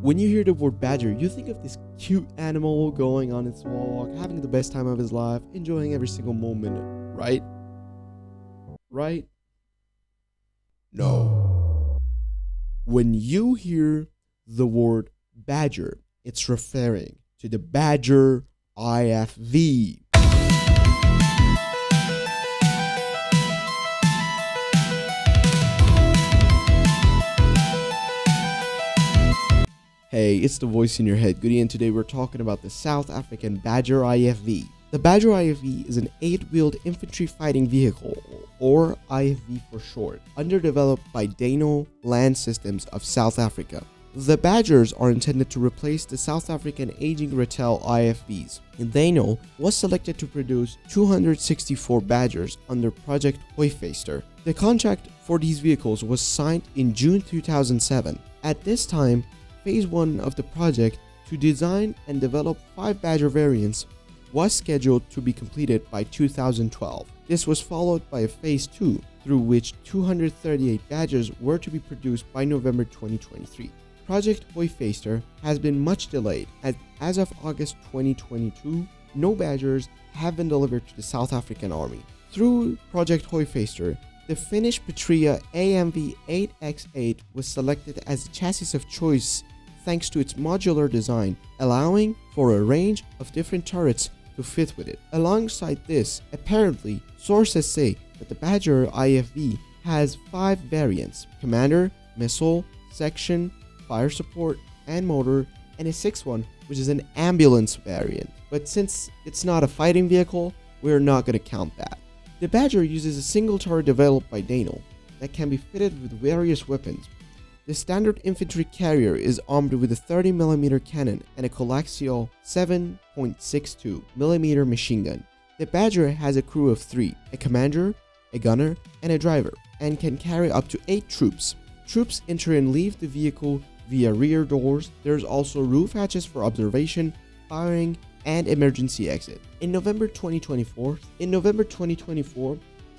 When you hear the word badger, you think of this cute animal going on its walk, having the best time of his life, enjoying every single moment, right? Right? No. When you hear the word badger, it's referring to the Badger IFV. Hey, it's the voice in your head, Ghoody, and today we're talking about the South African Badger IFV. The Badger IFV is an 8-wheeled infantry fighting vehicle, or IFV for short, underdeveloped by Dano Land Systems of South Africa. The Badgers are intended to replace the South African aging Rattel IFVs. Dano was selected to produce 264 Badgers under Project Hoifeister. The contract for these vehicles was signed in June 2007. At this time, Phase 1 of the project to design and develop 5 Badger variants was scheduled to be completed by 2012. This was followed by a Phase 2, through which 238 Badgers were to be produced by November 2023. Project Hoifeister has been much delayed, as of August 2022, no Badgers have been delivered to the South African Army. Through Project Hoifeister, the Finnish Patria AMV 8X8 was selected as the chassis of choice thanks to its modular design, allowing for a range of different turrets to fit with it. Alongside this, apparently, sources say that the Badger IFV has 5 variants: Commander, Missile, Section, Fire Support, and Motor, and a 6th one, which is an Ambulance variant. But since it's not a fighting vehicle, we're not going to count that. The Badger uses a single turret developed by Dano that can be fitted with various weapons. The standard infantry carrier is armed with a 30mm cannon and a coaxial 7.62mm machine gun. The Badger has a crew of 3, a commander, a gunner, and a driver, and can carry up to 8 troops. Troops enter and leave the vehicle via rear doors. There's also roof hatches for observation, firing, and emergency exit. In November 2024,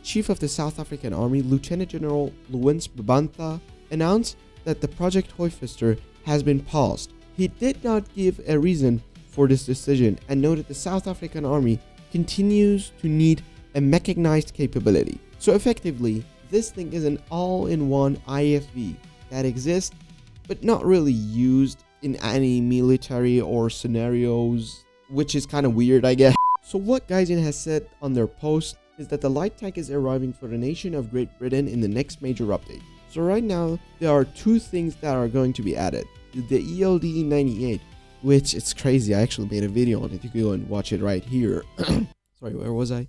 Chief of the South African Army, Lieutenant General Lewis Babantha, announced that the Project Hoifeister has been paused. He did not give a reason for this decision and noted the South African Army continues to need a mechanized capability. So effectively, this thing is an all-in-one IFV that exists but not really used in any military or scenarios, which is kind of weird, I guess. So what Gaijin has said on their post is that the light tank is arriving for the nation of Great Britain in the next major update. So right now, there are 2 things that are going to be added. The ELD 98, which it's crazy. I actually made a video on it. You can go and watch it right here. Sorry, where was I?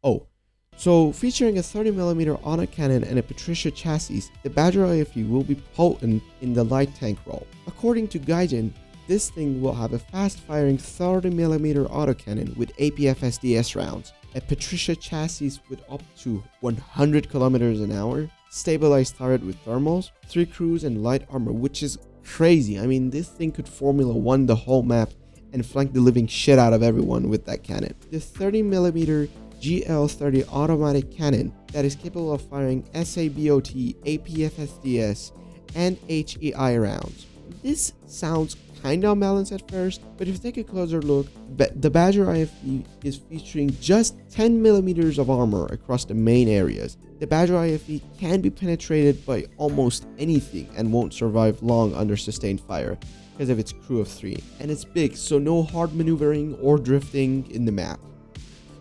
Oh, so featuring a 30mm autocannon and a Patricia chassis, the Badger IFV will be potent in the light tank role. According to Gaijin, this thing will have a fast-firing 30mm autocannon with APF-SDS rounds, a Patricia chassis with up to 100 km an hour, stabilized turret with thermals, 3 crews and light armor, which is crazy. I mean, this thing could Formula 1 the whole map and flank the living shit out of everyone with that cannon. The 30mm GL30 automatic cannon that is capable of firing SABOT, APF-SDS, and HEI rounds. This sounds kinda unbalanced at first, but if you take a closer look, the Badger IFV is featuring just 10mm of armor across the main areas. The Badger IFV can be penetrated by almost anything and won't survive long under sustained fire because of its crew of 3, and it's big, so no hard maneuvering or drifting in the map.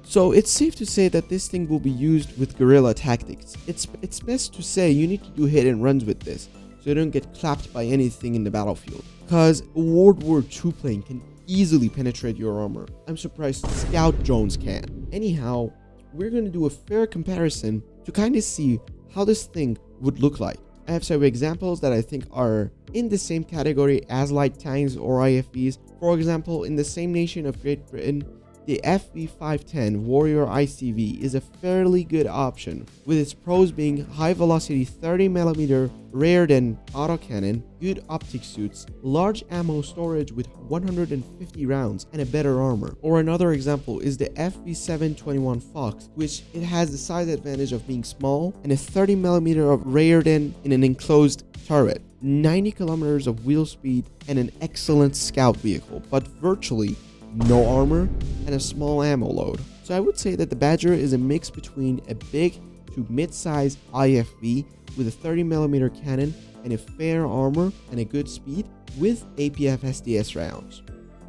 So it's safe to say that this thing will be used with guerrilla tactics. It's best to say you need to do hit and runs with this, so you don't get clapped by anything in the battlefield, because a World War II plane can easily penetrate your armor. I'm surprised scout drones can. Anyhow, we're going to do a fair comparison to kind of see how this thing would look like. I have some examples that I think are in the same category as light tanks or IFVs. For example, in the same nation of Great Britain, the FV510 Warrior ICV is a fairly good option, with its pros being high velocity 30mm rear than autocannon, good optic suits, large ammo storage with 150 rounds, and a better armor. Or another example is the FV721 Fox, which it has the size advantage of being small and a 30mm of rear than in an enclosed turret, 90 kilometers of wheel speed, and an excellent scout vehicle, but virtually no armor and a small ammo load. So I would say that the Badger is a mix between a big to mid-size IFV with a 30mm cannon and a fair armor and a good speed with APF SDS rounds.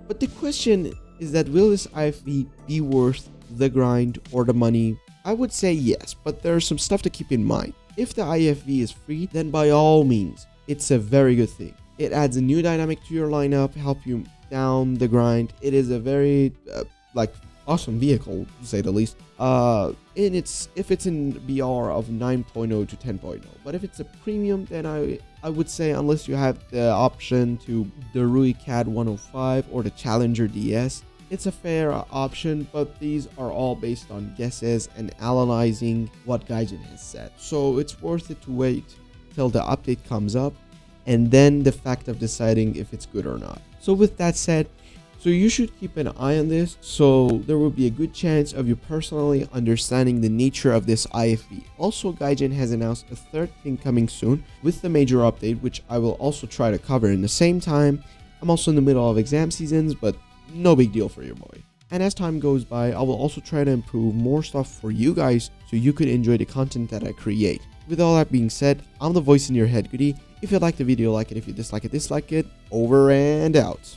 But the question is that will this IFV be worth the grind or the money? I would say yes, but there's some stuff to keep in mind. If the IFV is free, then by all means, it's a very good thing. It adds a new dynamic to your lineup, help you down the grind. It is a very awesome vehicle, to say the least. If it's in BR of 9.0 to 10.0, but if it's a premium, then I would say unless you have the option to the Rui CAD 105 or the Challenger DS, it's a fair option, but these are all based on guesses and analyzing what Gaijin has said. So it's worth it to wait till the update comes up and then the fact of deciding if it's good or not. So with that said, so you should keep an eye on this, so there will be a good chance of you personally understanding the nature of this IFV. Also, Gaijin has announced a third thing coming soon with the major update, which I will also try to cover in the same time. I'm also in the middle of exam seasons, but no big deal for your boy. And as time goes by, I will also try to improve more stuff for you guys so you could enjoy the content that I create. With all that being said, I'm the voice in your head, Ghoody. If you like the video, like it. If you dislike it, over and out.